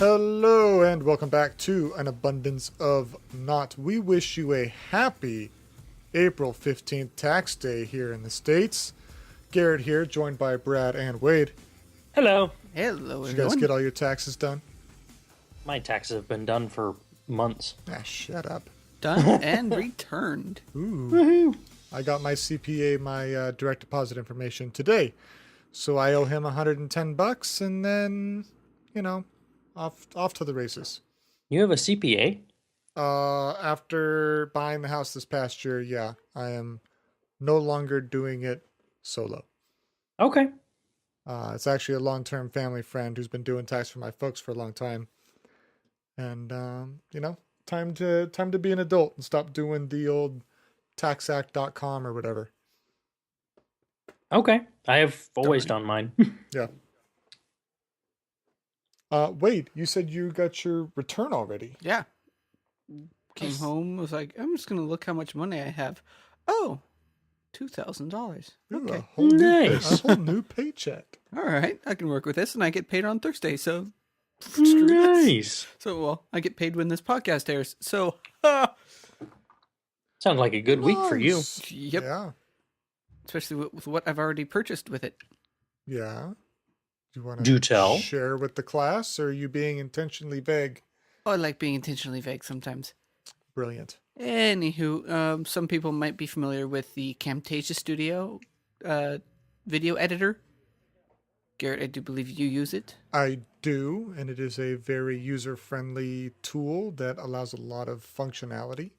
Hello and welcome back to An Abundance of Naught. We wish you a happy April 15th tax day here in the States. Garrett here, joined by Brad and Wade. Hello. Hello, Did you guys get all your taxes done? My taxes have been done for months. Ah, shut up. Done and returned. Ooh. Woohoo. I got my CPA, my direct deposit information today. So I owe him $110 and then, off to the races. You have a CPA? After buying the house this past year, yeah, I am no longer doing it solo. Okay. It's actually a long-term family friend who's been doing tax for my folks for a long time. And, time to be an adult and stop doing the old taxact.com or whatever. Okay. I have always done mine. Yeah. Wade, you said you got your return already. Yeah. Came home, was like, I'm just going to look how much money I have. Oh, $2,000. Ooh, Okay. a whole Nice. new paycheck. All right. I can work with this, and I get paid on Thursday, so screw this. Nice. So, well, I get paid when this podcast airs. So, Sounds like a good week for you. Nice. yep. Yeah. Especially with what I've already purchased with it. Yeah. Do you want Do to tell. share with the class, or are you being intentionally vague? Oh, I like being intentionally vague sometimes. Brilliant. Anywho, some people might be familiar with the Camtasia Studio video editor. Garrett, I do believe you use it. I do, and it is a very user-friendly tool that allows a lot of functionality.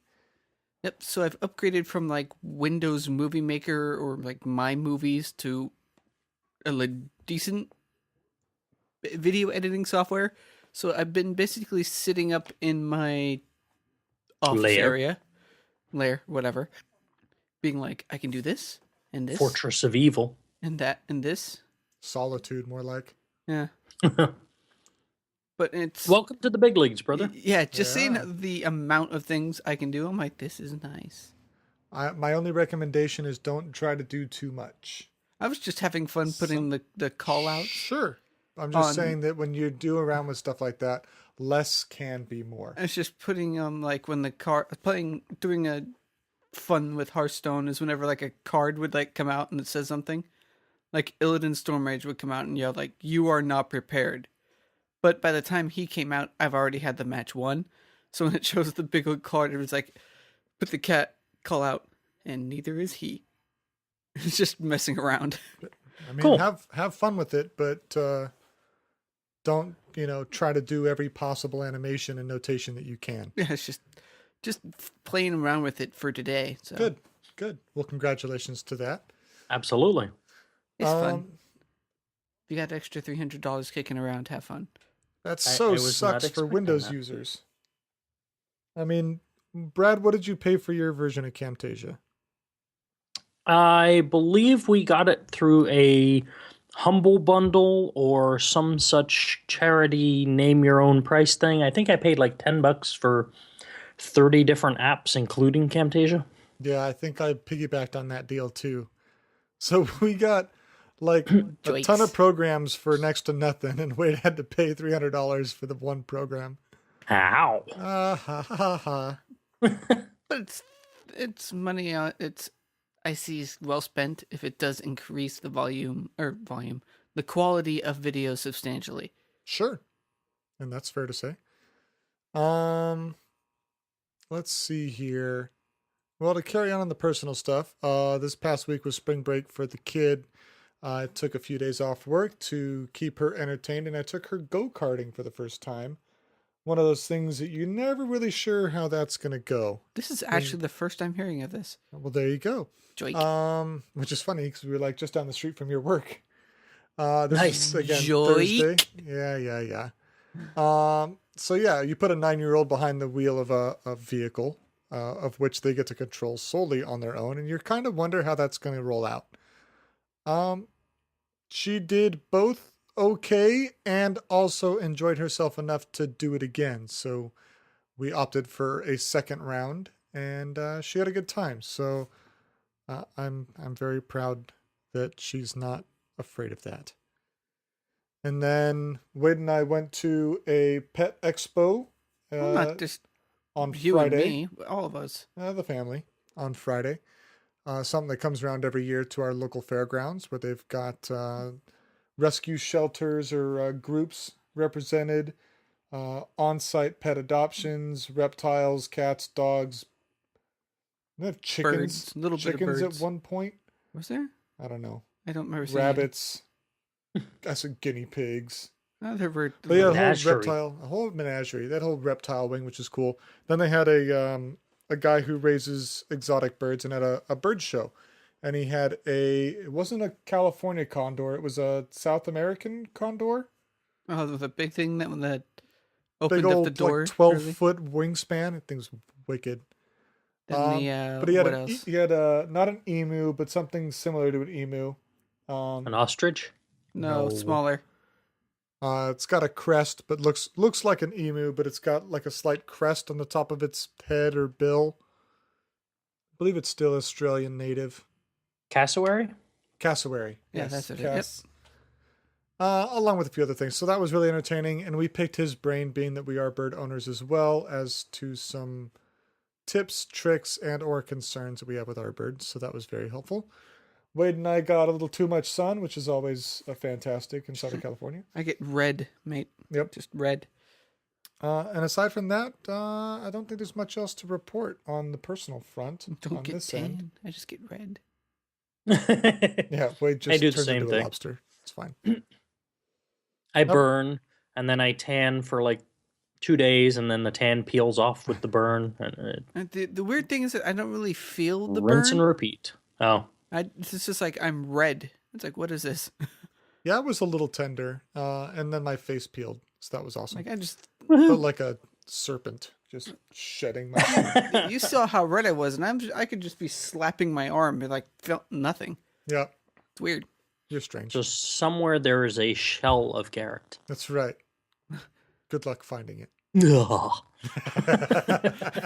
Yep, so I've upgraded from like Windows Movie Maker or like My Movies to a decent video editing software. So I've been basically sitting up in my office lair, whatever, being like, I can do this and this Fortress of Evil. and that and this. Solitude, more like. Yeah, but it's Welcome to the big leagues, brother. yeah, just Yeah. seeing the amount of things I can do. I'm like, this is nice. My only recommendation is don't try to do too much. I was just having fun putting the call outs. Sure. I'm just On- saying that when you do around with stuff like that, less can be more. It's just putting like when doing a fun with Hearthstone is whenever like a card would like come out and it says something. Like Illidan Stormrage would come out and yell like, "You are not prepared." But by the time he came out, I've already had the match won. So when it shows the big old card, it was like, put the cat call out, and neither is he. It's just messing around. I mean, Cool. have fun with it, but don't try to do every possible animation and notation that you can. Yeah, it's just playing around with it for today. So Good. Well, congratulations to that. Absolutely. it's fun. Um, If you got extra $300 kicking around, have fun. That I so was not sucks for expecting Windows that. users. I mean, Brad, what did you pay for your version of Camtasia? I believe we got it through a Humble Bundle or some such charity name your own price thing. I think I paid like $10 for 30 different apps, including Camtasia. Yeah, I think I piggybacked on that deal too. So we got like a Joints. ton of programs for next to nothing, and Wade had to pay $300 for the one program. How? Ha ha ha. But it's money. I see is well spent if it does increase the the quality of video substantially. Sure. And that's fair to say. Let's see here. Well, to carry on the personal stuff, this past week was spring break for the kid. I took a few days off work to keep her entertained, and I took her go-karting for the first time. One of those things that you're never really sure how that's going to go. This is actually the first I'm hearing of this. Well, there you go. Joik. Which is funny because we were like just down the street from your work. This Nice. is again Joik. Thursday. Yeah. So yeah, you put a 9-year-old behind the wheel of a vehicle, of which they get to control solely on their own, and you kind of wonder how that's going to roll out. She did both okay and also enjoyed herself enough to do it again. So we opted for a second round, and she had a good time. So I'm very proud that she's not afraid of that. And then Wade and I went to a pet expo Well, not just on you Friday. and me, all of us. The family on Friday. Something that comes around every year to our local fairgrounds where they've got rescue shelters or groups represented, on-site pet adoptions, reptiles, cats, dogs. They have chickens. Birds, little bit of Chickens at birds. one point. Was there? I don't know. I don't remember seeing any. Rabbits. I said guinea pigs. Oh, there were. But yeah, Menagerie. a whole menagerie, that whole reptile wing, which is cool. Then they had a guy who raises exotic birds and had a bird show, and he had it wasn't a California condor, it was a South American condor. Oh, the big thing that when that Big opened up old the door. like 12 early. foot wingspan. That thing's wicked. Then But he had what else? he had not an emu, but something similar to an emu. An ostrich? No, no. smaller. It's got a crest, but looks like an emu, but it's got like a slight crest on the top of its head or bill. I believe it's still Australian native. Cassowary? Cassowary. Yeah, Yes, that's it. Cass. Along with a few other things. So that was really entertaining, and we picked his brain, being that we are bird owners as well, as to some tips, tricks, and or concerns that we have with our birds. So that was very helpful. Wade and I got a little too much sun, which is always fantastic in Southern California. I get red, mate. Yep. Just red. And aside from that, I don't think there's much else to report on the personal front. Don't on get this tan. end. I just get red. Yeah, Wade just do the turns same into thing. a lobster. It's fine. I burn, and then I tan for like 2 days, and then the tan peels off with the burn, and And the weird thing is that I don't really feel the rinse burn. and repeat. Oh, It's just like I'm red. It's like, what is this? Yeah, it was a little tender, and then my face peeled, so that was awesome. Like I just Felt like a serpent just shedding my. you saw how red I was, and I could just be slapping my arm, and like felt nothing. Yeah, It's weird. you're strange. just somewhere there is a shell of Garrett. That's right. Good luck finding it. Ugh.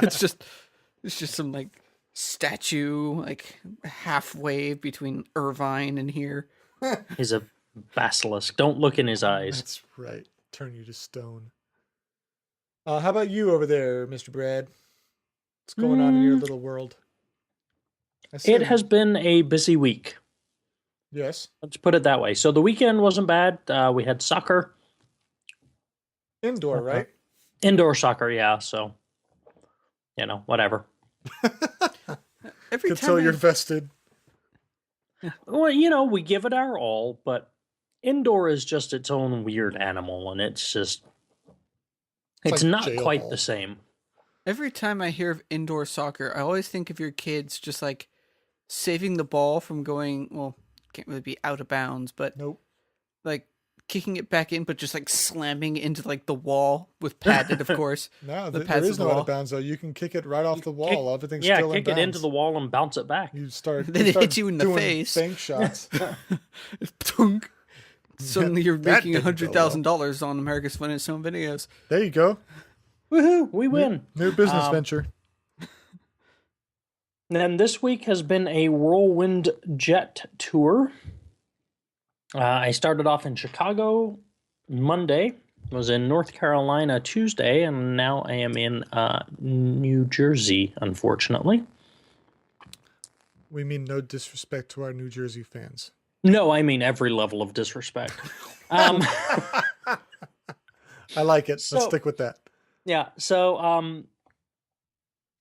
It's just some like statue, like halfway between Irvine and here. He's a basilisk. Don't look in his eyes. That's right. Turn you to stone. How about you over there, Mr. Brad? What's going on in your little world? I see It has been a busy week. Yes. Let's put it that way. So the weekend wasn't bad. We had soccer. Indoor, right? Indoor soccer, yeah. So, whatever. Every Could time tell you're vested. Well, we give it our all, but indoor is just its own weird animal, and it's like not jail quite ball. the same. Every time I hear of indoor soccer, I always think of your kids just like saving the ball from going, well, can't really be out of bounds, but Nope. like kicking it back in, but just like slamming into like the wall with padded, of course. No, The there pads is of the no out wall. of bounds, though. You can kick it right off the wall. Everything's Yeah, still in kick it into bounds. the wall and bounce it back. You start, Then you it start hits you in the doing face. bank shots. Tunk. Suddenly you're That making didn't go $100,000 on America's Funniest Home Videos. There you go. Woohoo! We win. New business venture. And this week has been a whirlwind jet tour. I started off in Chicago Monday, was in North Carolina Tuesday, and now I am in New Jersey, unfortunately. We mean no disrespect to our New Jersey fans. No, I mean every level of disrespect. I like it. Let's So- stick with that. Yeah, so I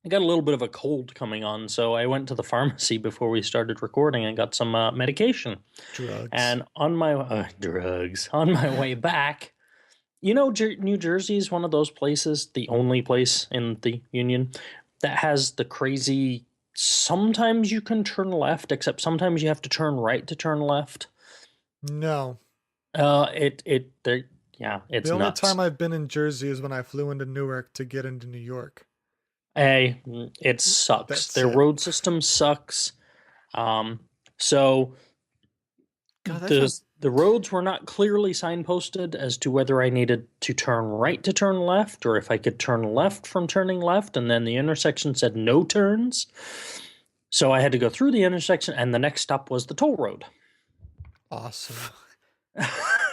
got a little bit of a cold coming on, so I went to the pharmacy before we started recording and got some medication. Drugs. And on my on my way back, New Jersey is one of those places, the only place in the Union that has the crazy. Sometimes you can turn left, except sometimes you have to turn right to turn left. No. It's The only nuts. time I've been in Jersey is when I flew into Newark to get into New York. Hey, it sucks. That's Their it. road system sucks. So God, that sounds- the roads were not clearly signposted as to whether I needed to turn right to turn left or if I could turn left from turning left, and then the intersection said no turns. So I had to go through the intersection, and the next stop was the toll road. Awesome.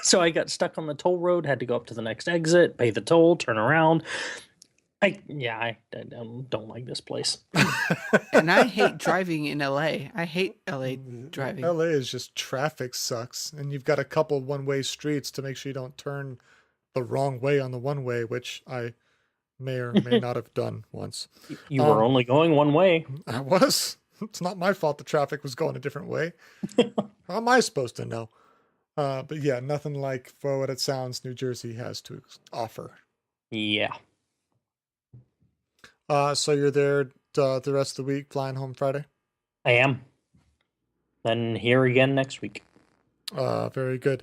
So I got stuck on the toll road, had to go up to the next exit, pay the toll, turn around. I don't like this place. And I hate driving in LA. I hate LA driving. LA is just traffic sucks, and you've got a couple one-way streets to make sure you don't turn the wrong way on the one-way, which I may or may not have done once. You were only going one way. I was. It's not my fault the traffic was going a different way. How am I supposed to know? But yeah, nothing like, for what it sounds, New Jersey has to offer. Yeah. So you're there the rest of the week, flying home Friday? I am. Then here again next week. Very good.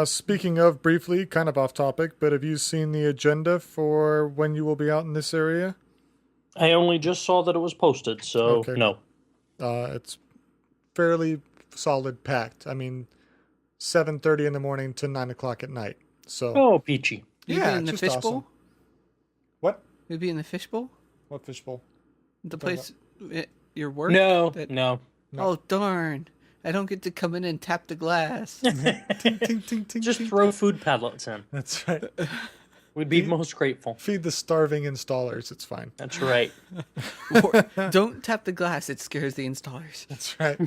Speaking of, briefly, kind of off topic, but have you seen the agenda for when you will be out in this area? I only just saw that it was posted, so Okay. no. It's fairly solid packed. I mean, 7:30 in the morning to 9 o'clock at night. So Oh, peachy. You yeah, be in the just fishbowl? awesome. What? You'll be in the fishbowl? What fishbowl? The Talking place, your work? No, That- no. No. Oh, darn. I don't get to come in and tap the glass. Ting, ting, ting, ting, Just ting. throw food pallets in. That's right. We'd be most grateful. Feed the starving installers. It's fine. That's right. Or, don't tap the glass. It scares the installers. That's right.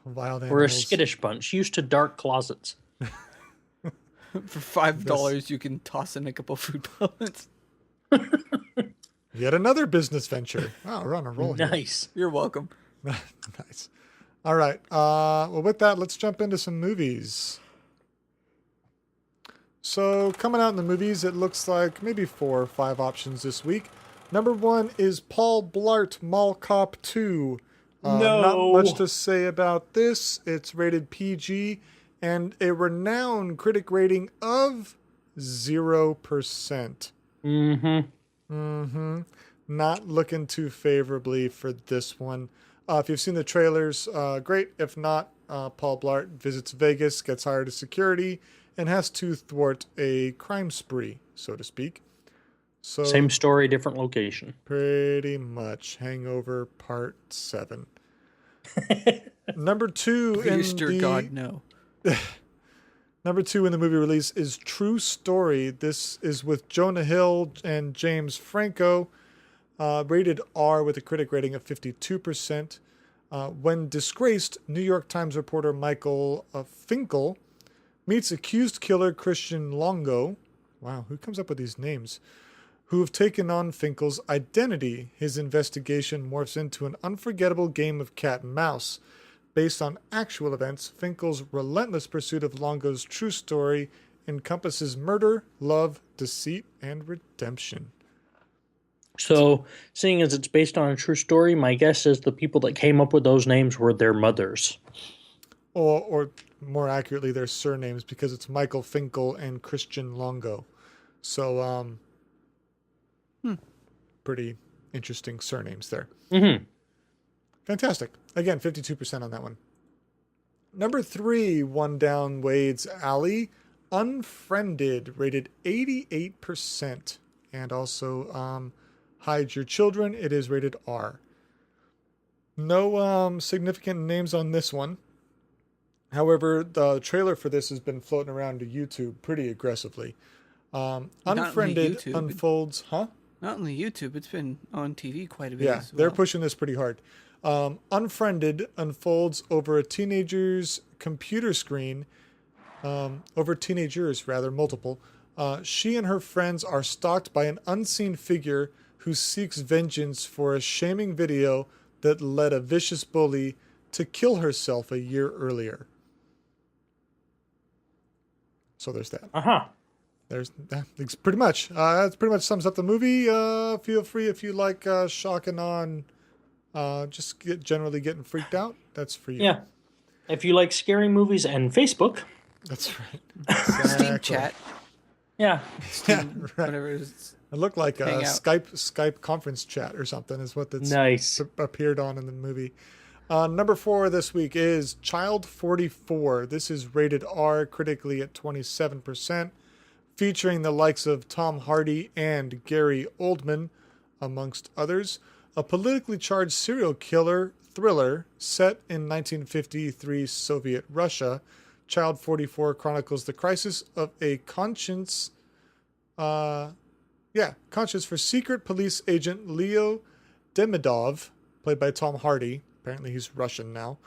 Wild animals. We're a skittish bunch, used to dark closets. For $5, you can toss in a couple food pellets. Yet another business venture. Wow, we're on a roll here. Nice. You're welcome. Nice. All right. Well, with that, let's jump into some movies. So, coming out in the movies, it looks like maybe 4 or 5 options this week. Number 1 is Paul Blart Mall Cop 2. No. Not much to say about this. It's rated PG and a renowned critic rating of 0%. Not looking too favorably for this one. If you've seen the trailers, great. If not, Paul Blart visits Vegas, gets hired as security, and has to thwart a crime spree, so to speak. So Same story, different location. pretty much Hangover Part 7. Number 2 in Please, dear the God, no. Number 2 in the movie release is True Story. This is with Jonah Hill and James Franco. Rated R with a critic rating of 52%. When disgraced, New York Times reporter Michael Finkel meets accused killer Christian Longo. Wow, who comes up with these names? Who have taken on Finkel's identity. His investigation morphs into an unforgettable game of cat and mouse. Based on actual events, Finkel's relentless pursuit of Longo's true story encompasses murder, love, deceit, and redemption. So, seeing as it's based on a true story, my guess is the people that came up with those names were their mothers. Or more accurately, their surnames, because it's Michael Finkel and Christian Longo. So, pretty interesting surnames there. Fantastic. Again, 52% on that one. Number 3, One Down Wade's Alley, Unfriended, rated 88%. And also, Hide Your Children, it is rated R. No significant names on this one. However, the trailer for this has been floating around to YouTube pretty aggressively. Unfriended YouTube. unfolds, huh? Not only YouTube, it's been on TV quite a bit. Yeah, as they're well. pushing this pretty hard. Unfriended unfolds over a teenager's computer screen, over teenagers, rather, multiple. She and her friends are stalked by an unseen figure who seeks vengeance for a shaming video that led a vicious bully to kill herself a year earlier. So there's that. There's that's pretty much. That pretty much sums up the movie. Feel free if you like shock and awe, just generally getting freaked out. That's for you. Yeah. If you like scary movies and Facebook, That's right. Steam Exactly. chat. yeah. Yeah, right. Whatever it is. It looked like a Hang out. Skype conference chat or something is what that's Nice. appeared on in the movie. Number 4 this week is Child 44. This is rated R, critically at 27%, featuring the likes of Tom Hardy and Gary Oldman, amongst others. A politically charged serial killer thriller set in 1953 Soviet Russia Child 44 chronicles the crisis of a conscience for secret police agent Leo Demidov, played by Tom Hardy, apparently he's Russian now,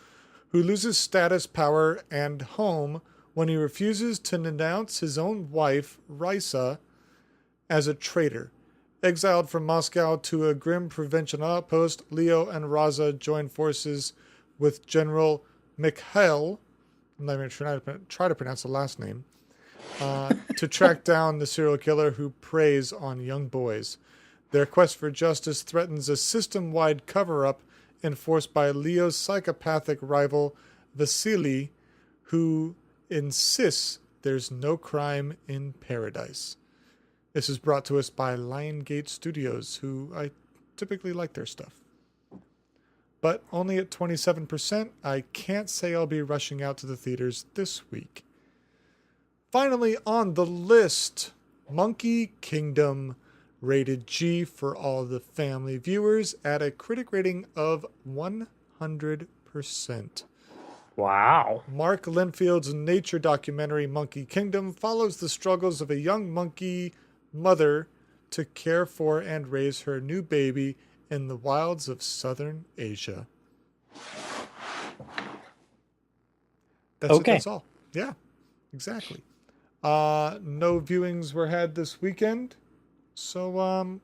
who loses status, power, and home when he refuses to denounce his own wife, Raisa, as a traitor. Exiled from Moscow to a grim provincial outpost, Leo and Raza join forces with General Mikhail, I'm not even try to pronounce the last name, to track down the serial killer who preys on young boys. Their quest for justice threatens a system-wide cover-up enforced by Leo's psychopathic rival, Vasily, who insists there's no crime in paradise. This is brought to us by Lionsgate Studios, who I typically like their stuff. But only at 27%, I can't say I'll be rushing out to the theaters this week. Finally on the list, Monkey Kingdom, rated G for all the family viewers at a critic rating of 100%. Wow. Mark Linfield's nature documentary Monkey Kingdom follows the struggles of a young monkey mother to care for and raise her new baby in the wilds of southern Asia. That's all. Yeah, exactly. No viewings were had this weekend. So,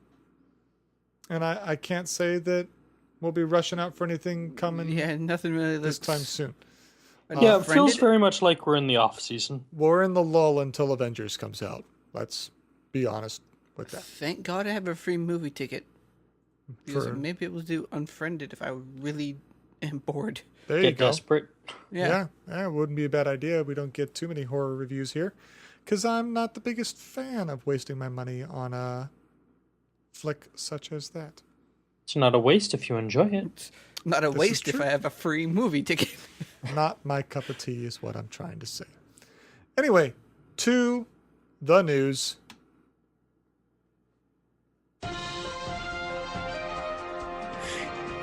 and I can't say that we'll be rushing out for anything coming nothing really this time soon. Yeah, it feels very much like we're in the off season. We're in the lull until Avengers comes out. Let's be honest with that. Thank God I have a free movie ticket. Because maybe it will do Unfriended if I really am bored. There you go. Desperate. Yeah, it wouldn't be a bad idea. We don't get too many horror reviews here. Because I'm not the biggest fan of wasting my money on a flick such as that. It's not a waste if you enjoy it. It's not a waste if I have a free movie ticket. Not my cup of tea is what I'm trying to say. Anyway, to the news.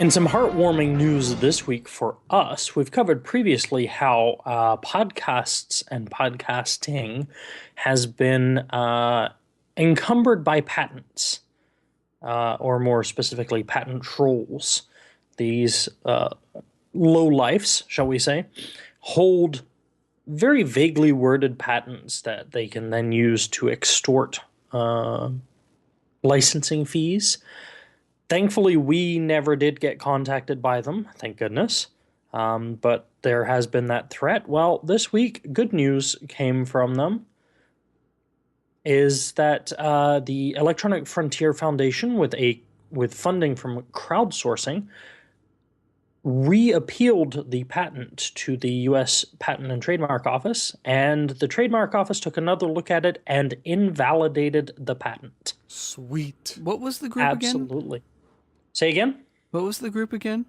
In some heartwarming news this week for us, we've covered previously how podcasts and podcasting has been encumbered by patents, or more specifically, patent trolls. These lowlifes, shall we say, hold very vaguely worded patents that they can then use to extort licensing fees. Thankfully, we never did get contacted by them, thank goodness. But there has been that threat. Well, this week, good news came from them, is that the Electronic Frontier Foundation, with funding from crowdsourcing, reappealed the patent to the U.S. Patent and Trademark Office, and the Trademark Office took another look at it and invalidated the patent. Sweet. What was the group again? Absolutely. Say again? What was the group again?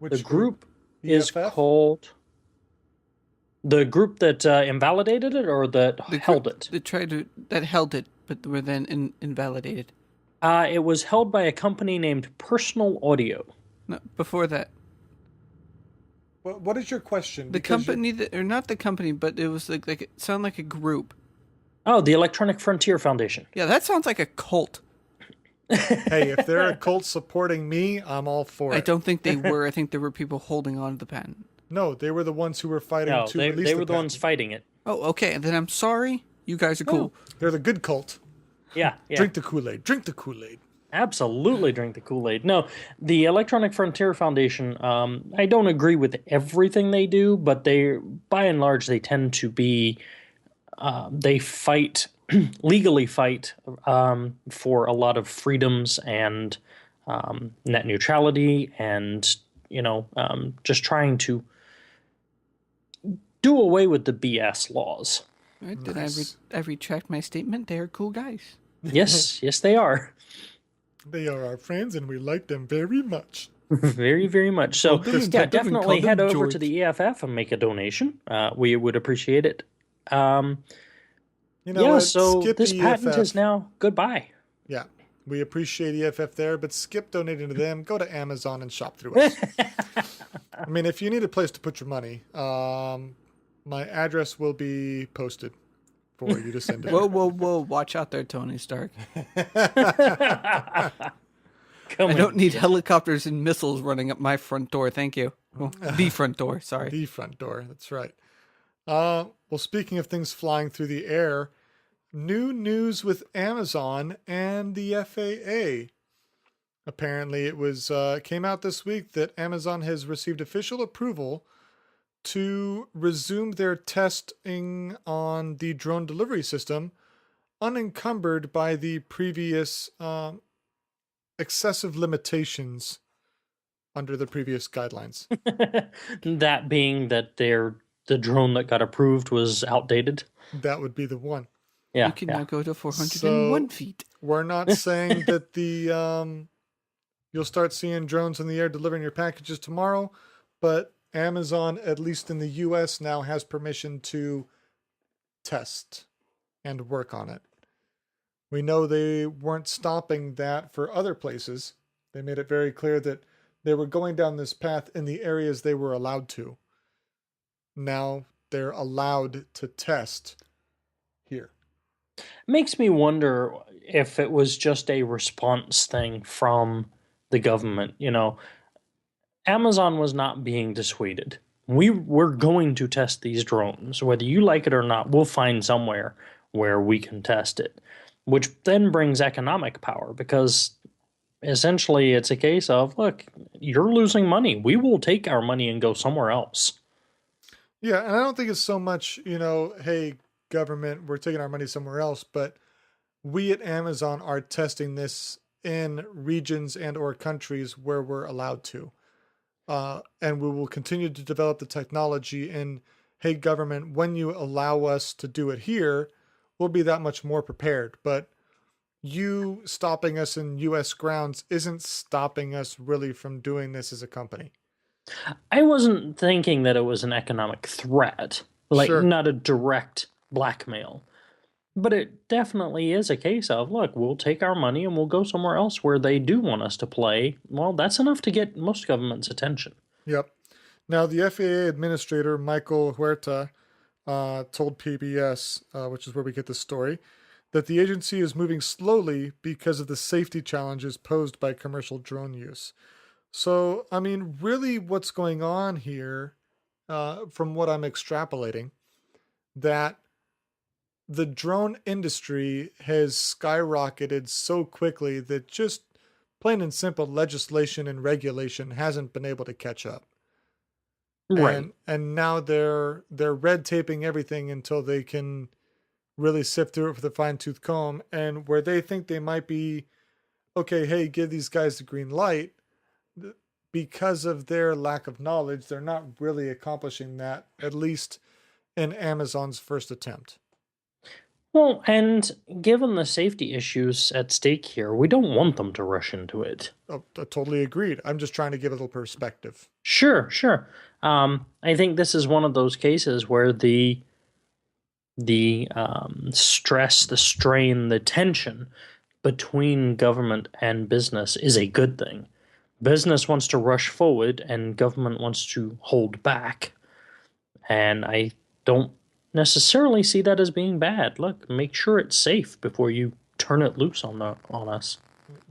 The group is EFF? called... The group that invalidated it or that held it? That held it, but were then invalidated. It was held by a company named Personal Audio. No, before that. What is your question? The company, or not the company, but it was like it sounded like a group. Oh, the Electronic Frontier Foundation. Yeah, that sounds like a cult. Hey, if they're a cult supporting me, I'm all for it. I don't think they were. I think there were people holding on to the patent. No, they were the ones who were fighting No, to release they were the patent. ones fighting it. Oh, okay. Then I'm sorry. You guys are cool. They're the good cult. Yeah. Drink the Kool-Aid. Drink the Kool-Aid. Absolutely drink the Kool-Aid. No, the Electronic Frontier Foundation, I don't agree with everything they do, but they, by and large, they tend to be, they fight, legally fight for a lot of freedoms and net neutrality and, just trying to do away with the BS laws. Right, Nice. I retract my statement. They're cool guys. Yes, yes, they are. They are our friends, and we like them very much. Very, very much. So, Yeah, definitely call head them over George. to the EFF and make a donation. We would appreciate it. You know Yeah, what? so Skip this the patent EFF. is now goodbye. Yeah, we appreciate EFF there, but skip donating to them. Go to Amazon and shop through us. I mean, if you need a place to put your money, My address will be posted for you to send it. Whoa, whoa, whoa! Watch out there, Tony Stark. Come I don't in. need helicopters and missiles running up my front door. Thank you. Well, the front door. Sorry. The front door. That's right. Well, speaking of things flying through the air, new news with Amazon and the FAA. Apparently, it was came out this week that Amazon has received official approval to resume their testing on the drone delivery system, unencumbered by the previous excessive limitations under the previous guidelines. That being that the drone that got approved was outdated. That would be the one. Yeah, You can yeah. now go to 401 So- feet. We're not saying that the you'll start seeing drones in the air delivering your packages tomorrow, but Amazon, at least in the US, now has permission to test and work on it. We know they weren't stopping that for other places. They made it very clear that they were going down this path in the areas they were allowed to. Now they're allowed to test here. Makes me wonder if it was just a response thing from the government. You know, Amazon was not being dissuaded. We were going to test these drones. Whether you like it or not, we'll find somewhere where we can test it, which then brings economic power because essentially it's a case of, look, you're losing money. We will take our money and go somewhere else. Yeah, and I don't think it's so much, hey, government, we're taking our money somewhere else, but we at Amazon are testing this in regions and or countries where we're allowed to. And we will continue to develop the technology. And hey, government, when you allow us to do it here, we'll be that much more prepared. But you stopping us in U.S. grounds isn't stopping us really from doing this as a company. I wasn't thinking that it was an economic threat, like Sure. not a direct blackmail. But it definitely is a case of, look, we'll take our money and we'll go somewhere else where they do want us to play. Well, that's enough to get most government's attention. Yep. Now, the FAA administrator, Michael Huerta, told PBS, which is where we get this story, that the agency is moving slowly because of the safety challenges posed by commercial drone use. So, I mean, really what's going on here, from what I'm extrapolating, that the drone industry has skyrocketed so quickly that just plain and simple legislation and regulation hasn't been able to catch up. Right. And now they're red taping everything until they can really sift through it with a fine-tooth comb. And where they think they might be, okay, hey, give these guys the green light, because of their lack of knowledge, they're not really accomplishing that, at least in Amazon's first attempt. Well, and given the safety issues at stake here, we don't want them to rush into it. Oh, totally agreed. I'm just trying to give a little perspective. Sure, sure. I think this is one of those cases where the stress, the strain, the tension between government and business is a good thing. Business wants to rush forward and government wants to hold back. And I don't necessarily see that as being bad. Look, make sure it's safe before you turn it loose on us.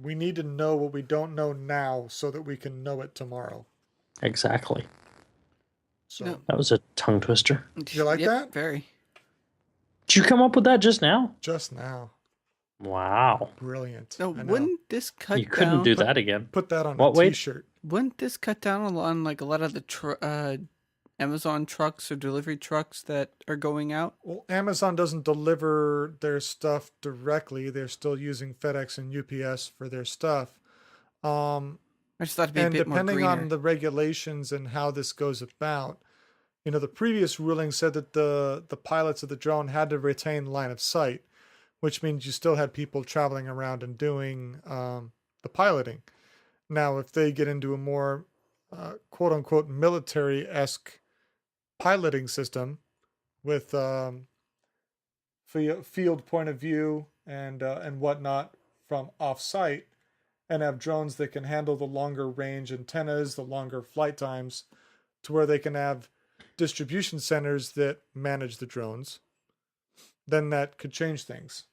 We need to know what we don't know now so that we can know it tomorrow. Exactly. So No. That was a tongue twister. You like Yep, that? Very. Did you come up with that just now? Just now. Wow. Brilliant. No, I know. wouldn't this cut You couldn't down? do that again. Put that on What, a wait? t-shirt. Wouldn't this cut down on like a lot of the Amazon trucks or delivery trucks that are going out? Well, Amazon doesn't deliver their stuff directly. They're still using FedEx and UPS for their stuff. I just thought it'd be a And bit more depending greener. on the regulations and how this goes about, the previous ruling said that the pilots of the drone had to retain line of sight, which means you still had people traveling around and doing the piloting. Now, if they get into a more quote unquote military-esque piloting system with field point of view and whatnot from off-site, and have drones that can handle the longer range antennas, the longer flight times, to where they can have distribution centers that manage the drones, then that could change things.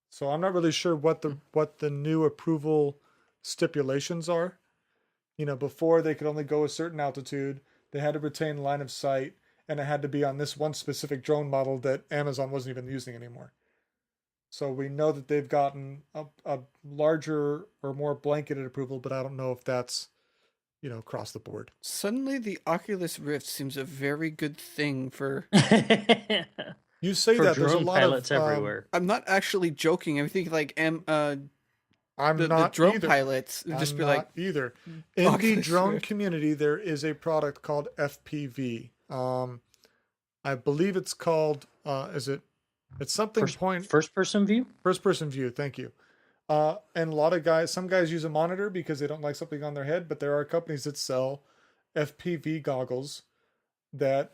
So I'm not really sure what the new approval stipulations are. Before they could only go a certain altitude, they had to retain line of sight, and it had to be on this one specific drone model that Amazon wasn't even using anymore. So we know that they've gotten a larger or more blanketed approval, but I don't know if that's, across the board. Suddenly, the Oculus Rift seems a very good thing for. You say For that there's a drone lot pilots of everywhere. I'm not actually joking. I think like I'm the not drone either. pilots would just I'm be not like either. In the Oculus drone Rift. community, there is a product called FPV. I believe it's called. It's something First person view? first person view. Thank you. And a lot of some guys use a monitor because they don't like something on their head, but there are companies that sell FPV goggles that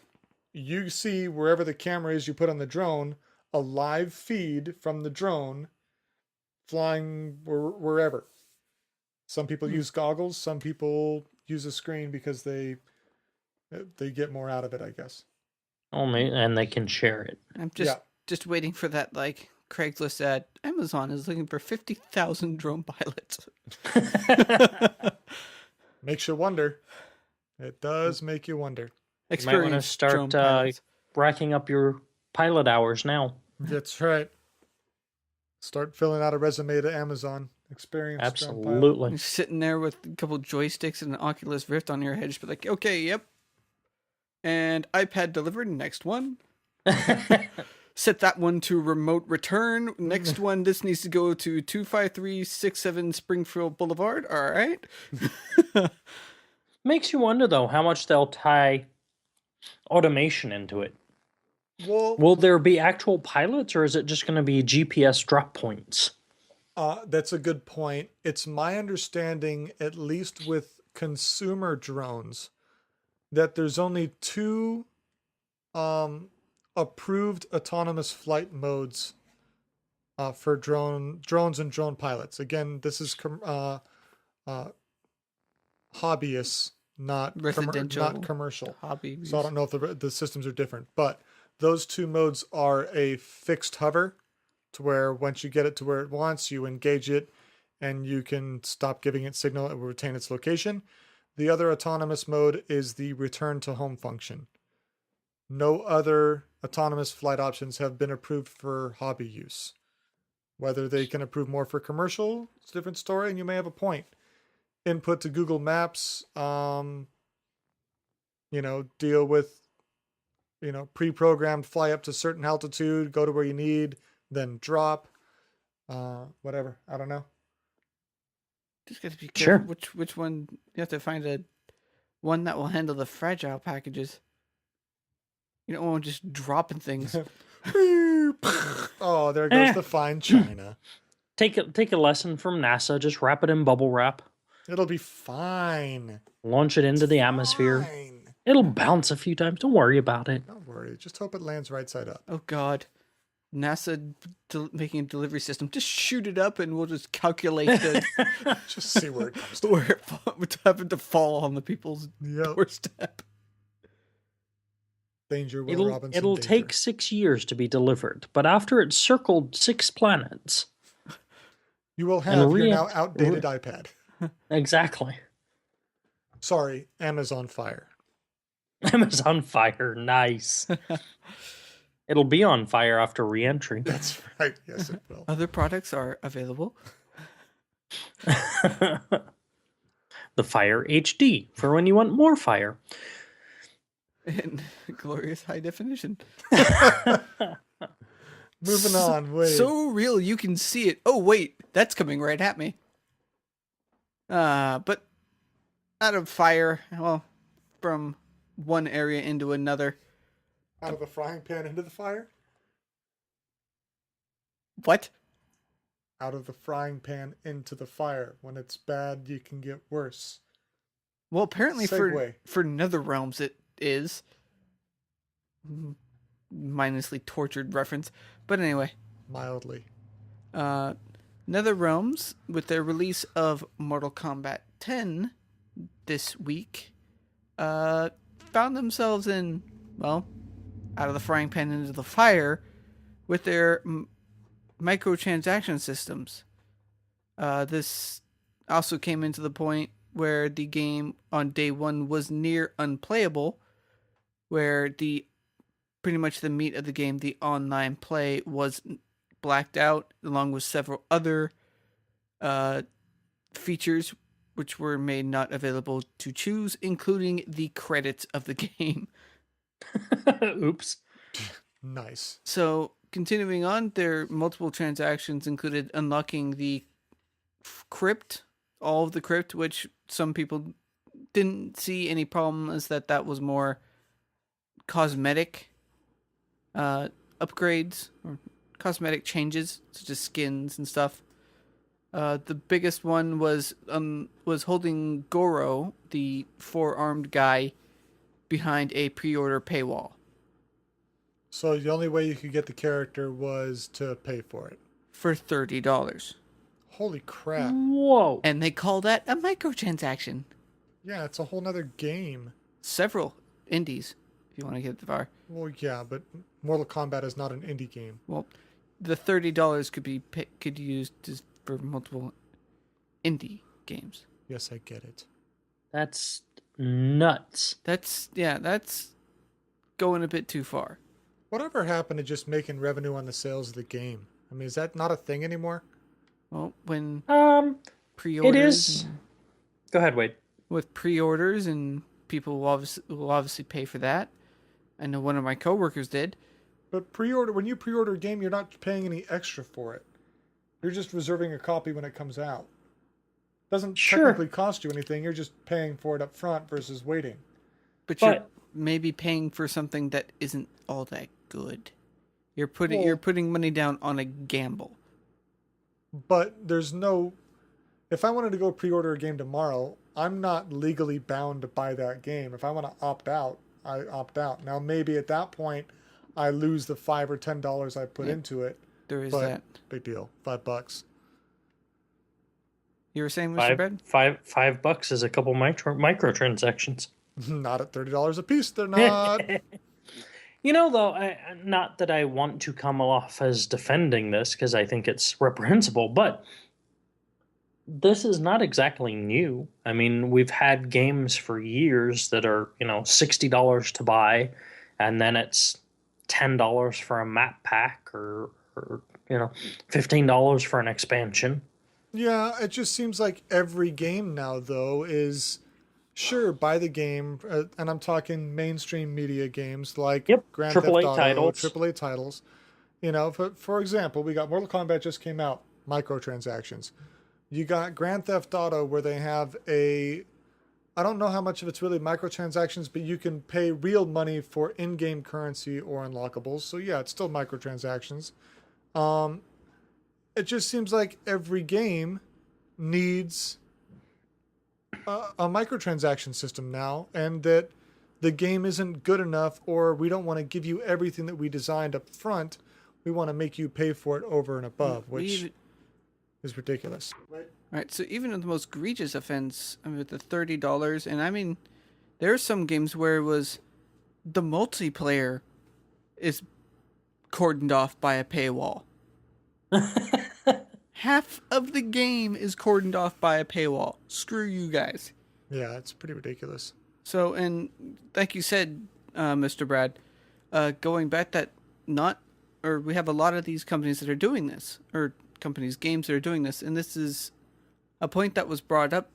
you see wherever the camera is you put on the drone, a live feed from the drone flying wherever. Some people use goggles, some people use a screen because they get more out of it, I guess. Only, and they can share it. I'm just waiting for that like Craigslist ad. Amazon is looking for 50,000 drone pilots. Makes you wonder. It does make you wonder. You might want to start racking up your pilot hours now. That's right. Start filling out a resume to Amazon. Experience. Absolutely. You're sitting there with a couple joysticks and an Oculus Rift on your head, just be like, okay, yep. And iPad delivered. Next one. Set that one to remote return. Next one, this needs to go to 25367 Springfield Boulevard. All right. Makes you wonder, though, how much they'll tie automation into it. Well, will there be actual pilots, or is it just going to be GPS drop points? That's a good point. It's my understanding, at least with consumer drones, that there's only 2 approved autonomous flight modes for drones and drone pilots. Again, this is hobbyists, not residential, not commercial. Hobby. So I don't know if the systems are different, but those 2 modes are a fixed hover, to where once you get it to where it wants, you engage it and you can stop giving it signal. It will retain its location. The other autonomous mode is the return to home function. No other autonomous flight options have been approved for hobby use. Whether they can approve more for commercial, it's a different story, and you may have a point. Input to Google Maps, deal with, pre-programmed fly up to certain altitude, go to where you need, then drop, whatever. I don't know. Just got to be careful which one. You have to find one that will handle the fragile packages. You don't want just dropping things. Oh, there goes the fine china. Take a lesson from NASA. Just wrap it in bubble wrap. It'll be fine. Launch it into the atmosphere. It'll bounce a few times. Don't worry about it. Don't worry. Just hope it lands right side up. Oh, God. NASA making a delivery system. Just shoot it up and we'll just calculate just see where it comes to. Where it would happen to fall on the people's doorstep. Danger, Will Robinson. It'll danger. take 6 years to be delivered, but after it's circled 6 planets, you will have your now outdated iPad. Exactly. Sorry, Amazon Fire. Amazon Fire, nice. It'll be on fire after re-entry. That's right. Yes, it will. Other products are available. The Fire HD for when you want more fire. In glorious high definition. Moving on. Wait. So real you can see it. Oh, wait. That's coming right at me. But out of fire, well, from one area into another. Out of a frying pan into the fire? What? Out of the frying pan into the fire. When it's bad, you can get worse. Well, apparently Segue. for Nether Realms it is. Mindlessly tortured reference. But anyway. Mildly. Nether Realms, with their release of Mortal Kombat 10 this week, found themselves in, well, out of the frying pan into the fire with their microtransaction systems. This also came into the point where the game on day one was near unplayable, where pretty much the meat of the game, the online play, was blacked out, along with several other features which were made not available to choose, including the credits of the game. Oops. Nice. So, continuing on, their multiple transactions included unlocking the crypt, all of the crypt, which some people didn't see any problem as that was more cosmetic upgrades or cosmetic changes, such as skins and stuff. The biggest one was holding Goro, the four-armed guy, behind a pre-order paywall. So the only way you could get the character was to pay for it. For $30. Holy crap. Whoa. And they call that a microtransaction. Yeah, it's a whole nother game. Several indies, if you want to get the far. Well, yeah, but Mortal Kombat is not an indie game. Well, the $30 could be used for multiple indie games. Yes, I get it. That's nuts. That's going a bit too far. Whatever happened to just making revenue on the sales of the game? I mean, is that not a thing anymore? Well, when it pre-orders, is. Go ahead, Wade. With pre-orders, and people will obviously pay for that. I know one of my coworkers did. But when you pre-order a game, you're not paying any extra for it. You're just reserving a copy when it comes out. Doesn't technically cost you anything. You're just paying for it up front versus waiting. But you're maybe paying for something that isn't all that good. You're putting money down on a gamble. But there's no... If I wanted to go pre-order a game tomorrow, I'm not legally bound to buy that game. If I want to opt out, I opt out. Now, maybe at that point, I lose the $5 or $10 I put into it. There is but that. Big deal. $5. You were saying, Mr. Bread? $5 is a couple microtransactions. Not at $30 a piece. They're not. You know, though, not that I want to come off as defending this, because I think it's reprehensible, but this is not exactly new. I mean, we've had games for years that are, $60 to buy, and then it's $10 for a map pack or $15 for an expansion. Yeah, it just seems like every game now, though, is... Sure, buy the game, and I'm talking mainstream media games like Grand Theft Auto, AAA titles. For example, we got Mortal Kombat just came out, microtransactions. You got Grand Theft Auto where they have I don't know how much of it's really microtransactions, but you can pay real money for in-game currency or unlockables. So yeah, it's still microtransactions. It just seems like every game needs a microtransaction system now, and that the game isn't good enough, or we don't want to give you everything that we designed up front. We want to make you pay for it over and above, which is ridiculous. Right. So even in the most egregious offense, with the $30, and I mean, there are some games where it was the multiplayer is cordoned off by a paywall. Half of the game is cordoned off by a paywall. Screw you guys. Yeah, it's pretty ridiculous. So, and like you said, Mr. Brad, going back we have a lot of these companies that are doing this, or games that are doing this, and this is a point that was brought up,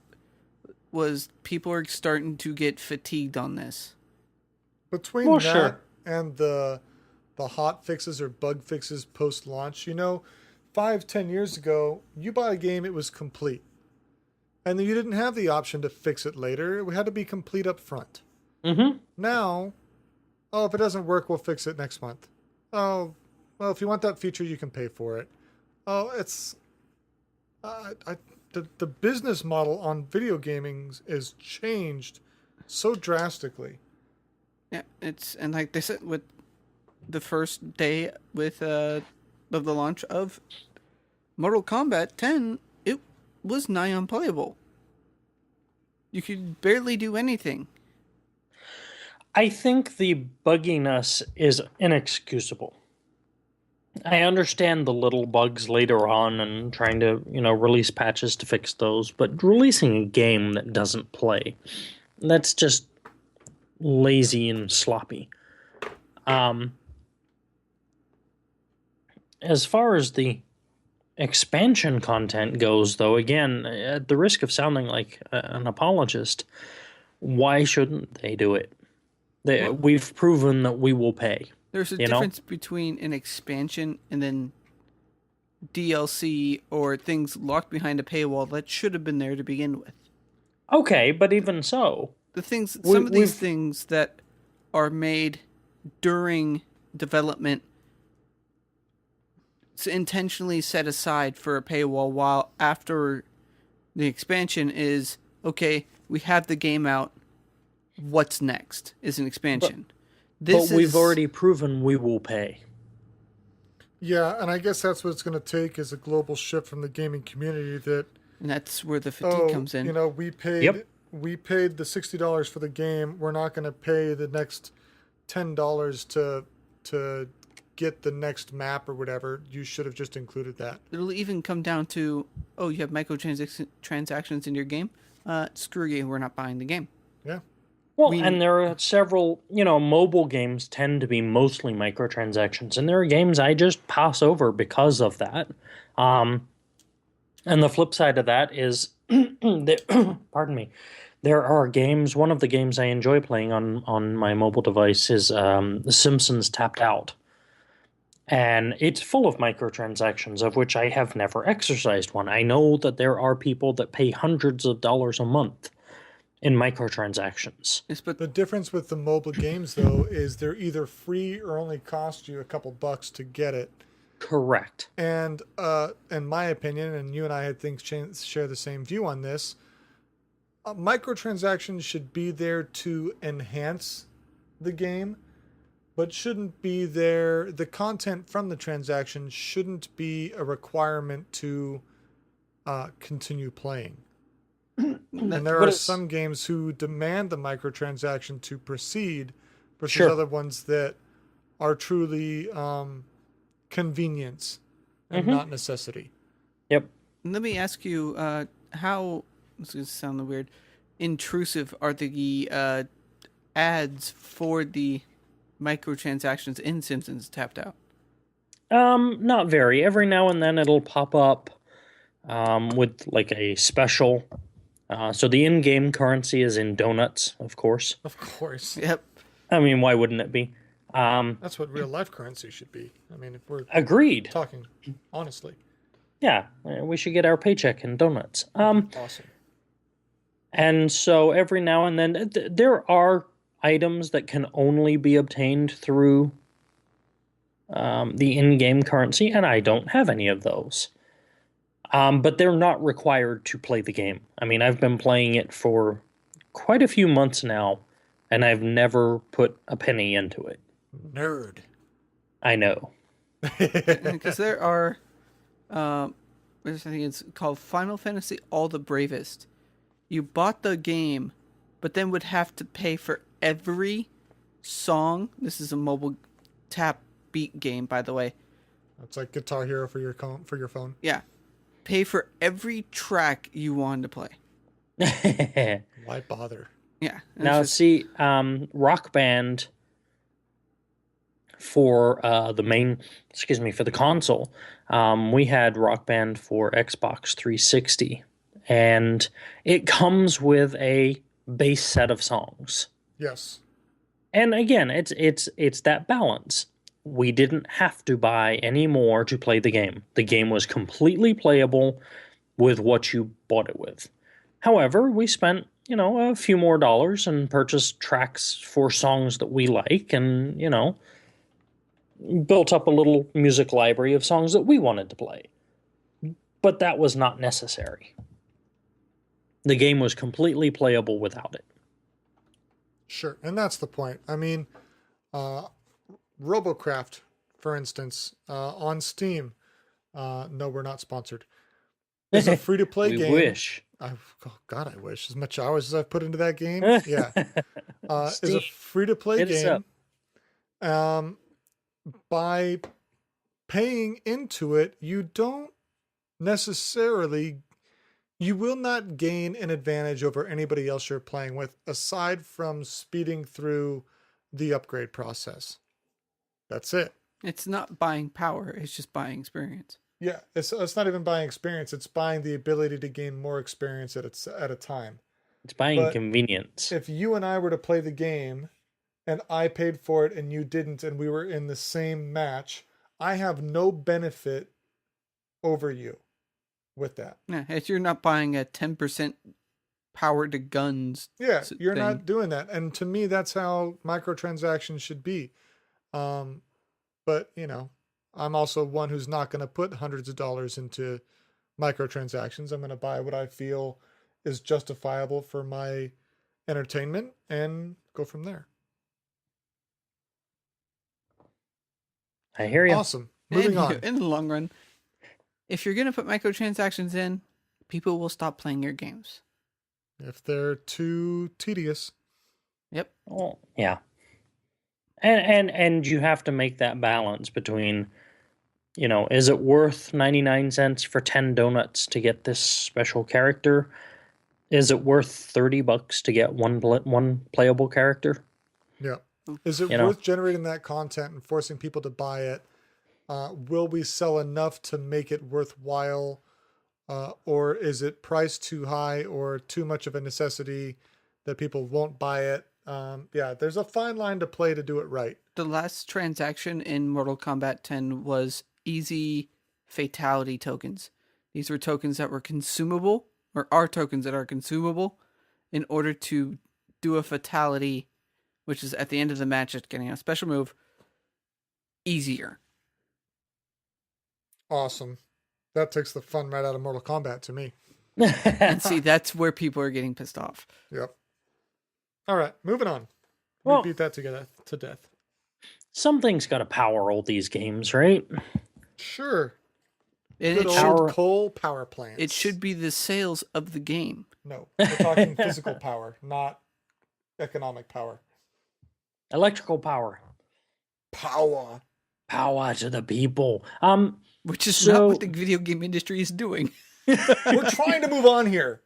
was people are starting to get fatigued on this. Between that and the hot fixes or bug fixes post-launch, 5-10 years ago, you bought a game, it was complete. And then you didn't have the option to fix it later. It had to be complete up front. Mm-hmm. Now, if it doesn't work, we'll fix it next month. Oh, well, if you want that feature, you can pay for it. Oh, it's... the business model on video gaming is changed so drastically. Yeah, and like they said, with the first day of the launch of Mortal Kombat 10, it was nigh unplayable. You could barely do anything. I think the bugginess is inexcusable. I understand the little bugs later on and trying to, release patches to fix those, but releasing a game that doesn't play, that's just lazy and sloppy. As far as the expansion content goes, though, again, at the risk of sounding like an apologist, why shouldn't they do it? We've proven that we will pay. There's a difference between an expansion and then DLC or things locked behind a paywall that should have been there to begin with. Okay, but even so, some of these things that are made during development intentionally set aside for a paywall, while after the expansion is, okay, we have the game out, what's next is an expansion. But we've already proven we will pay. Yeah, and I guess that's what it's going to take is a global shift from the gaming community and that's where the fatigue comes in. We paid the $60 for the game. We're not going to pay the next $10 to get the next map or whatever. You should have just included that. It'll even come down to, you have microtransactions in your game? Screw you, we're not buying the game. Yeah. Well, and there are several, mobile games tend to be mostly microtransactions, and there are games I just pass over because of that. And the flip side of that is, pardon me, there are games, one of the games I enjoy playing on my mobile device is The Simpsons Tapped Out. And it's full of microtransactions, of which I have never exercised one. I know that there are people that pay hundreds of dollars a month in microtransactions. Yes, but the difference with the mobile games, though, is they're either free or only cost you a couple bucks to get it. Correct. And in my opinion, and you and I share the same view on this, microtransactions should be there to enhance the game, but shouldn't be there. The content from the transaction shouldn't be a requirement to continue playing. And there are some games who demand the microtransaction to proceed versus other ones that are truly convenience and not necessity. Yep. Let me ask you, how, this is going to sound weird, intrusive are the ads for the microtransactions in Simpsons Tapped Out? Not very. Every now and then it'll pop up with like a special. So the in-game currency is in donuts, of course. Of course. Yep. I mean, why wouldn't it be? That's what real life currency should be. I mean, if we're agreed talking honestly. Yeah, we should get our paycheck in donuts. Awesome. And so every now and then there are items that can only be obtained through the in-game currency, and I don't have any of those. But they're not required to play the game. I mean, I've been playing it for quite a few months now, and I've never put a penny into it. Nerd. I know. Because there are, I think it's called Final Fantasy All the Bravest. You bought the game, but then would have to pay for every song. This is a mobile tap beat game, by the way. It's like Guitar Hero for your phone. Yeah. Pay for every track you wanted to play. Why bother? Yeah. Now, see, Rock Band for for the console, we had Rock Band for Xbox 360, and it comes with a base set of songs. Yes. And again, it's that balance. We didn't have to buy any more to play the game. The game was completely playable with what you bought it with. However, we spent, a few more dollars and purchased tracks for songs that we like and, built up a little music library of songs that we wanted to play. But that was not necessary. The game was completely playable without it. Sure, and that's the point. I mean, Robocraft, for instance, on Steam. No, we're not sponsored. It's a free-to-play game. Wish. Oh God, I wish as much hours as I've put into that game. Yeah, is Steam, a free-to-play hit us up. game. By paying into it, you don't necessarily, you will not gain an advantage over anybody else you're playing with, aside from speeding through the upgrade process. That's it. It's not buying power, it's just buying experience. Yeah, it's not even buying experience. It's buying the ability to gain more experience at a time. It's buying But convenience. if you and I were to play the game and I paid for it and you didn't, and we were in the same match, I have no benefit over you with that. Yeah, if you're not buying a 10% power to guns. Yeah, you're thing. not doing that. And to me, that's how microtransactions should be. But, you know, I'm also one who's not going to put hundreds of dollars into microtransactions. I'm going to buy what I feel is justifiable for my entertainment and go from there. I hear you. Awesome. Moving on. In the long run, if you're going to put microtransactions in, people will stop playing your games. If they're too tedious. Yep. Oh, yeah. And you have to make that balance between, you know, is it worth 99 cents for 10 donuts to get this special character? Is it worth $30 to get one playable character? Yeah. Is it worth generating that content and forcing people to buy it? Will we sell enough to make it worthwhile? Or is it priced too high or too much of a necessity that people won't buy it? Yeah, there's a fine line to play to do it right. The last transaction in Mortal Kombat 10 was easy fatality tokens. These were tokens that were consumable, or are tokens that are consumable, in order to do a fatality, which is at the end of the match, it's getting a special move, easier. Awesome. That takes the fun right out of Mortal Kombat to me. And see, that's where people are getting pissed off. Yep. All right, moving on. Well, We beat that to death. Something's got to power all these games, right? Sure. And Good old coal power plants. it should be the sales of the game. No, we're talking physical power, not economic power. Electrical power. Power. Power to the people. Which is not what the video game industry is doing. We're trying to move on here.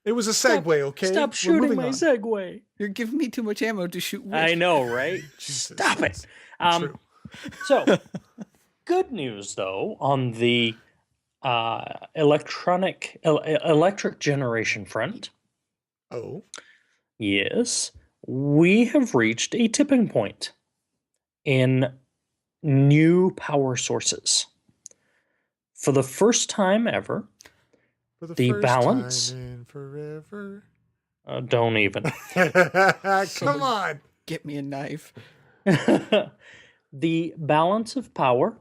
It was a segue, okay? Stop shooting my segue. You're giving me too much ammo to shoot with. I know, right? Stop it. True. So, good news though on the electric generation front. Oh. Yes, we have reached a tipping point in new power sources. For the first time ever, For the the first balance. time in forever. Don't even. Come on. Get me a knife. The balance of power,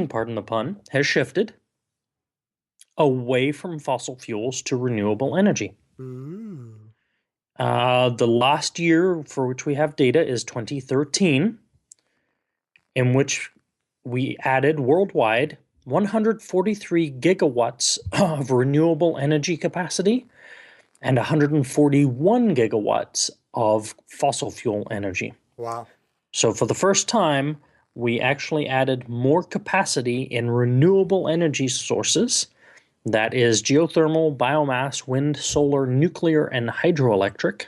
pardon the pun, has shifted away from fossil fuels to renewable energy. Ooh. The last year for which we have data is 2013, in which we added worldwide 143 gigawatts of renewable energy capacity and 141 gigawatts of fossil fuel energy. Wow. So for the first time, we actually added more capacity in renewable energy sources, that is geothermal, biomass, wind, solar, nuclear, and hydroelectric,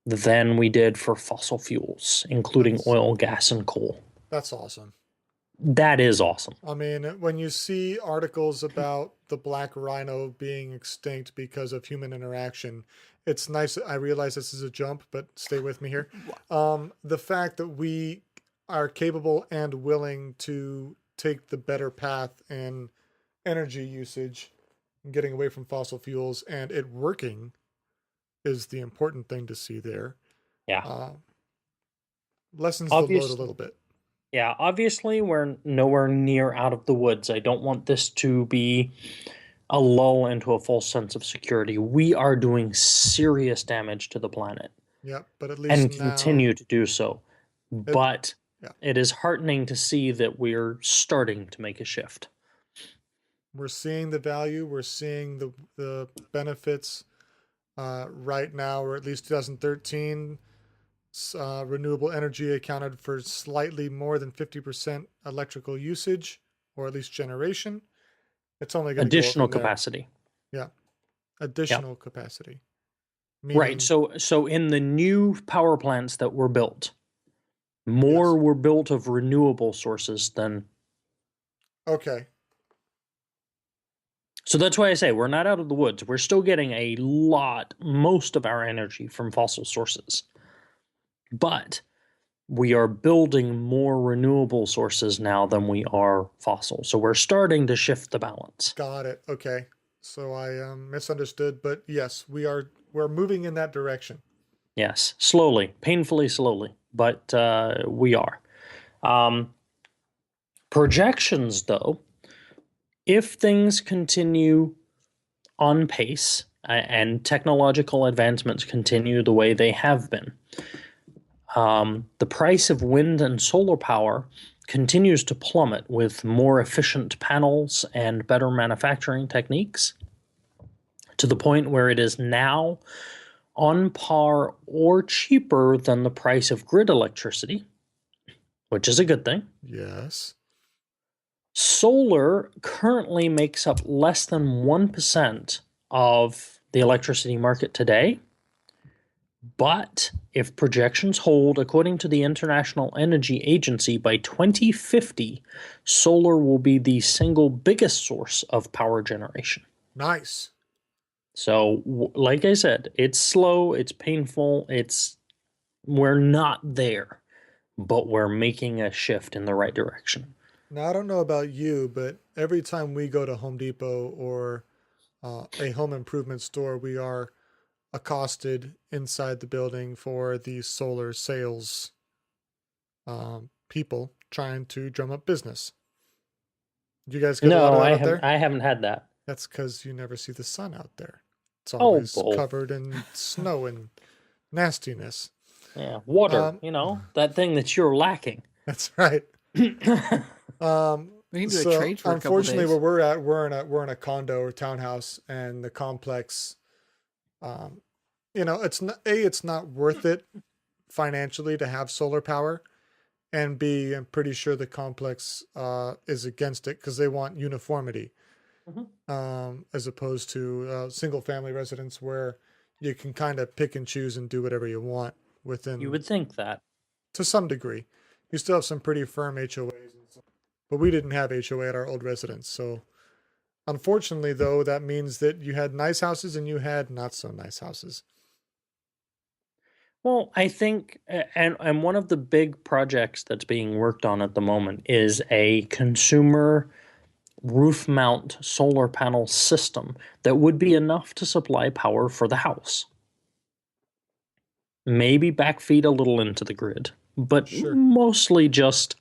than we did for fossil fuels, including oil, gas, and coal. That's awesome. That is awesome. I mean, when you see articles about the black rhino being extinct because of human interaction, it's nice. I realize this is a jump, but stay with me here. The fact that we are capable and willing to take the better path in energy usage and getting away from fossil fuels and it working is the important thing to see there. Yeah. Lessens the load a little bit. Yeah, obviously we're nowhere near out of the woods. I don't want this to be a lull into a false sense of security. We are doing serious damage to the planet. Yeah, but at least and continue to do so. But it is heartening to see that we're starting to make a shift. We're seeing the value. We're seeing the benefits right now, or at least 2013. Renewable energy accounted for slightly more than 50% electrical usage, or at least generation. It's only going to go up Additional from there. capacity. Yeah, additional capacity. Right. Meaning, So in the new power plants that were built, more yes. were built of renewable sources than. Okay. So that's why I say we're not out of the woods. We're still getting most of our energy from fossil sources. But we are building more renewable sources now than we are fossil. So we're starting to shift the balance. Got it. Okay. So I misunderstood, but yes, we're moving in that direction. Yes, slowly, painfully slowly, but we are. Projections, though, if things continue on pace and technological advancements continue the way they have been, the price of wind and solar power continues to plummet with more efficient panels and better manufacturing techniques, to the point where it is now on par or cheaper than the price of grid electricity, which is a good thing. Yes. Solar currently makes up less than 1% of the electricity market today. But if projections hold, according to the International Energy Agency, by 2050, solar will be the single biggest source of power generation. Nice. So, like I said, it's slow, it's painful, we're not there, but we're making a shift in the right direction. Now, I don't know about you, but every time we go to Home Depot or a home improvement store, we are accosted inside the building for the solar sales people trying to drum up business. You guys get a lot of that out there? I haven't had that. That's because you never see the sun out there. It's Oh, always bull. covered in snow and nastiness. Yeah, water, that thing that you're lacking. That's right. We can do a trade for a couple unfortunately, days. where we're at, we're in a condo or townhouse, and the complex, it's not worth it financially to have solar power, and B, I'm pretty sure the complex is against it because they want uniformity, as opposed to single family residence where you can kind of pick and choose and do whatever you want within. You would think that. To some degree. You still have some pretty firm HOAs, but we didn't have HOA at our old residence. So unfortunately, though, that means that you had nice houses and you had not so nice houses. Well, I think, and one of the big projects that's being worked on at the moment is a consumer roof mount solar panel system that would be enough to supply power for the house. Maybe backfeed a little into the grid, but mostly just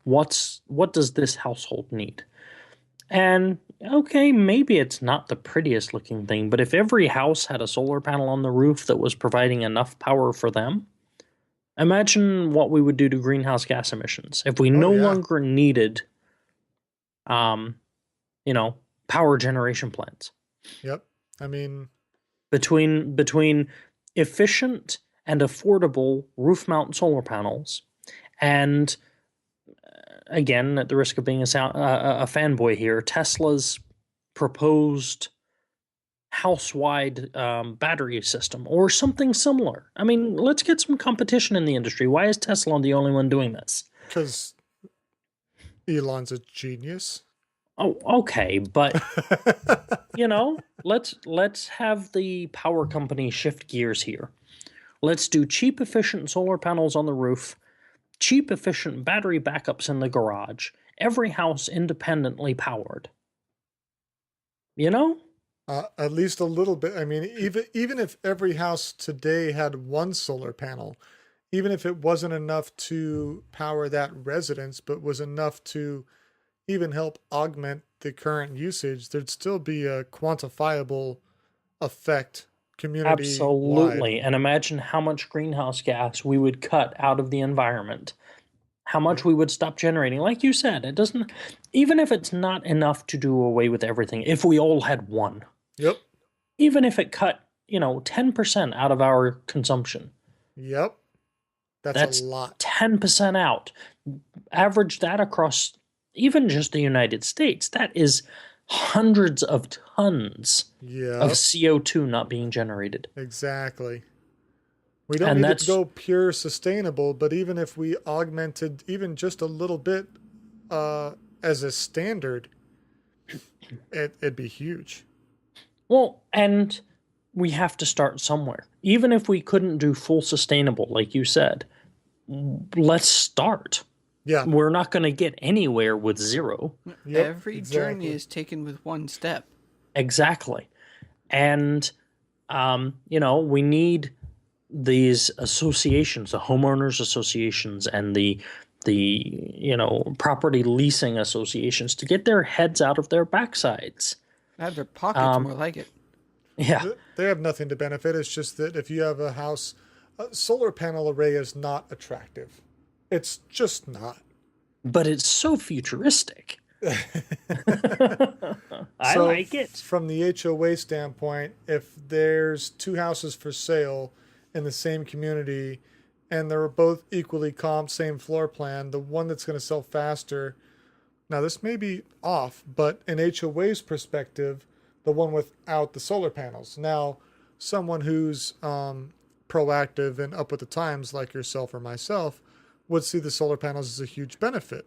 what does this household need? And okay, maybe it's not the prettiest looking thing, but if every house had a solar panel on the roof that was providing enough power for them, imagine what we would do to greenhouse gas emissions if we no longer needed power generation plants. Yep. I mean, between efficient and affordable roof mount solar panels and again, at the risk of being a fanboy here, Tesla's proposed house-wide battery system or something similar. I mean, let's get some competition in the industry. Why is Tesla the only one doing this? Because Elon's a genius. Oh, okay, but let's have the power company shift gears here. Let's do cheap, efficient solar panels on the roof, cheap, efficient battery backups in the garage, every house independently powered. At least a little bit. I mean, even if every house today had one solar panel, even if it wasn't enough to power that residence, but was enough to even help augment the current usage, there'd still be a quantifiable effect community-wide. Absolutely. And imagine how much greenhouse gas we would cut out of the environment. how much we would stop generating. Like you said, it doesn't, even if it's not enough to do away with everything, if we all had one, Yep. even if it cut, 10% out of our consumption, Yep. That's a lot. 10% out. Average that across even just the United States. That is hundreds of tons of CO2 not being generated. Exactly. We don't And need it to go pure sustainable, but even if we augmented even just a little bit as a standard, it'd be huge. Well, and we have to start somewhere. Even if we couldn't do full sustainable, like you said, let's start. Yeah. We're not going to get anywhere with zero. Yep, every journey is taken with one step. Exactly. And, we need these associations, the homeowners associations and the property leasing associations to get their heads out of their backsides. Out of their pockets, more like it. Yeah. They have nothing to benefit. It's just that if you have a house, a solar panel array is not attractive. It's just not. But it's so futuristic. I So like it. From the HOA standpoint, if there's two houses for sale in the same community and they're both equally comped, same floor plan, the one that's going to sell faster. Now, this may be off, but in HOA's perspective, the one without the solar panels. Now, someone who's proactive and up with the times, like yourself or myself, would see the solar panels as a huge benefit.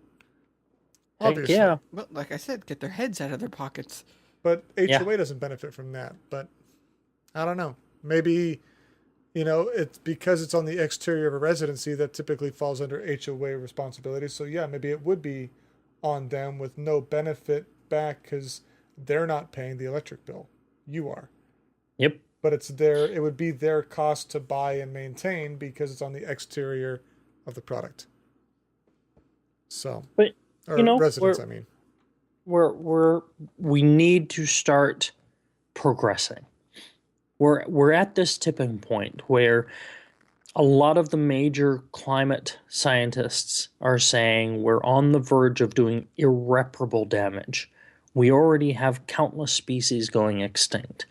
Obviously. Yeah. Well, like I said, get their heads out of their pockets. But HOA doesn't benefit from that. But I don't know. Maybe, it's because it's on the exterior of a residency that typically falls under HOA responsibility. So, yeah, maybe it would be on them with no benefit back because they're not paying the electric bill. You are. Yep. But it would be their cost to buy and maintain because it's on the exterior of the product. So, but residents, I mean. We need to start progressing. We're at this tipping point where a lot of the major climate scientists are saying we're on the verge of doing irreparable damage. We already have countless species going extinct.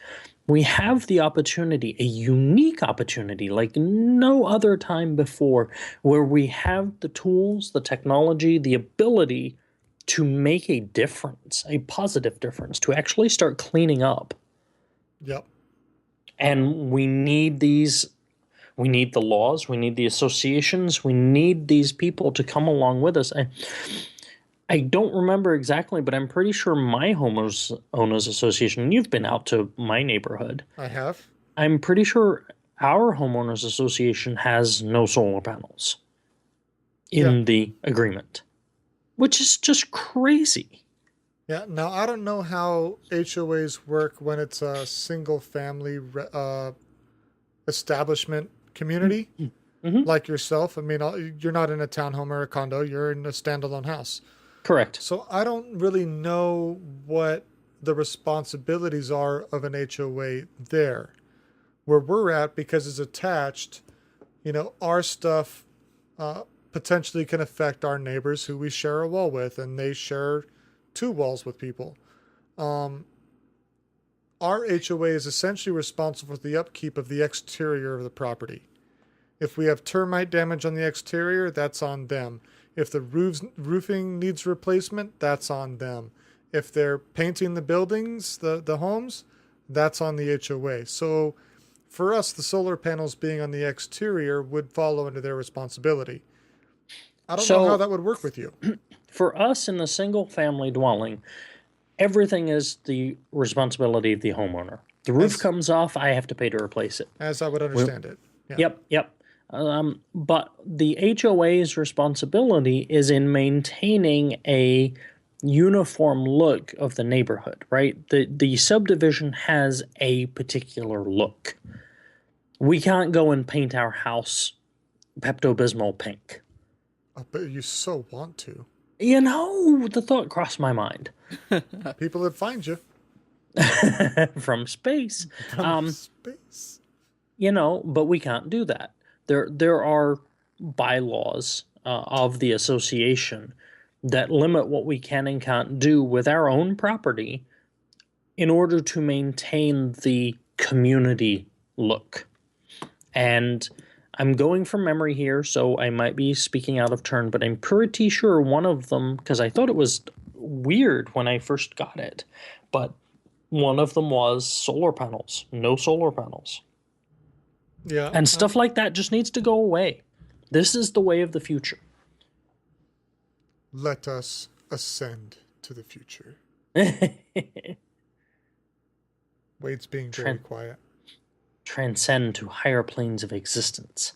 We have the opportunity, a unique opportunity like no other time before, where we have the tools, the technology, the ability to make a difference, a positive difference, to actually start cleaning up. Yep. And we need the laws, we need the associations, we need these people to come along with us. I don't remember exactly, but I'm pretty sure my homeowners association, you've been out to my neighborhood. I have. I'm pretty sure our homeowners association has no solar panels in the agreement, which is just crazy. Yeah. Now, I don't know how HOAs work when it's a single family establishment community like yourself. I mean, you're not in a townhome or a condo. You're in a standalone house. Correct. So I don't really know what the responsibilities are of an HOA there. Where we're at, because it's attached, our stuff potentially can affect our neighbors who we share a wall with, and they share 2 walls with people. Our HOA is essentially responsible for the upkeep of the exterior of the property. If we have termite damage on the exterior, that's on them. If the roofing needs replacement, that's on them. If they're painting the buildings, the homes, that's on the HOA. So for us, the solar panels being on the exterior would follow under their responsibility. I don't know how that would work with you. For us in the single family dwelling, everything is the responsibility of the homeowner. The roof comes off, I have to pay to replace it. As I would understand it. Yeah. Yep. But the HOA's responsibility is in maintaining a uniform look of the neighborhood, right? The subdivision has a particular look. We can't go and paint our house Pepto-Bismol pink. Oh, but you so want to. The thought crossed my mind. People would find you. From space. From space. But we can't do that. There are bylaws of the association that limit what we can and can't do with our own property in order to maintain the community look. And I'm going from memory here, so I might be speaking out of turn, but I'm pretty sure one of them, because I thought it was weird when I first got it, but one of them was solar panels. No solar panels. Yeah. And stuff like that just needs to go away. This is the way of the future. Let us ascend to the future. Wade's being very quiet. Transcend to higher planes of existence,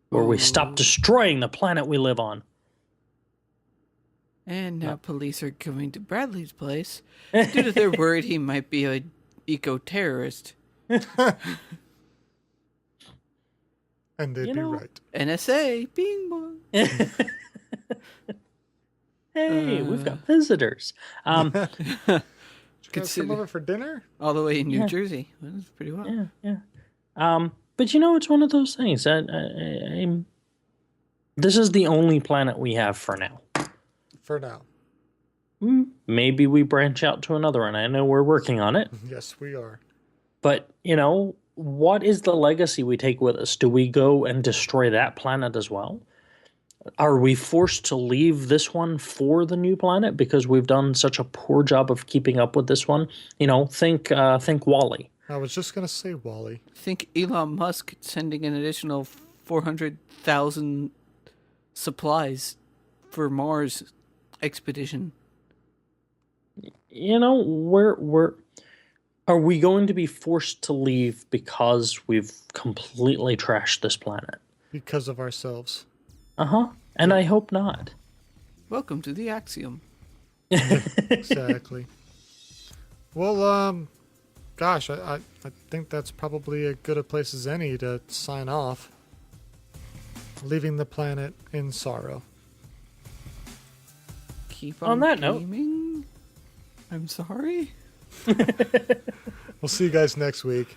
where we stop destroying the planet we live on. And now police are coming to Bradley's place due to they're worried he might be a eco-terrorist. And they'd be right. NSA, bing bong. Hey, we've got visitors. Did you guys come over for dinner? All the way in New Jersey. Well, that's pretty well. Yeah. But it's one of those things. This is the only planet we have for now. For now. Maybe we branch out to another one. I know we're working on it. Yes, we are. But, what is the legacy we take with us? Do we go and destroy that planet as well? Are we forced to leave this one for the new planet because we've done such a poor job of keeping up with this one? Think WALL-E. I was just going to say WALL-E. Think Elon Musk sending an additional 400,000 supplies for Mars expedition. Are we going to be forced to leave because we've completely trashed this planet? Because of ourselves. And I hope not. Welcome to the Axiom. Exactly. Well, gosh, I think that's probably as good a place as any to sign off. Leaving the planet in sorrow. Keep on that note. gaming. I'm sorry. We'll see you guys next week.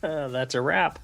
That's a wrap.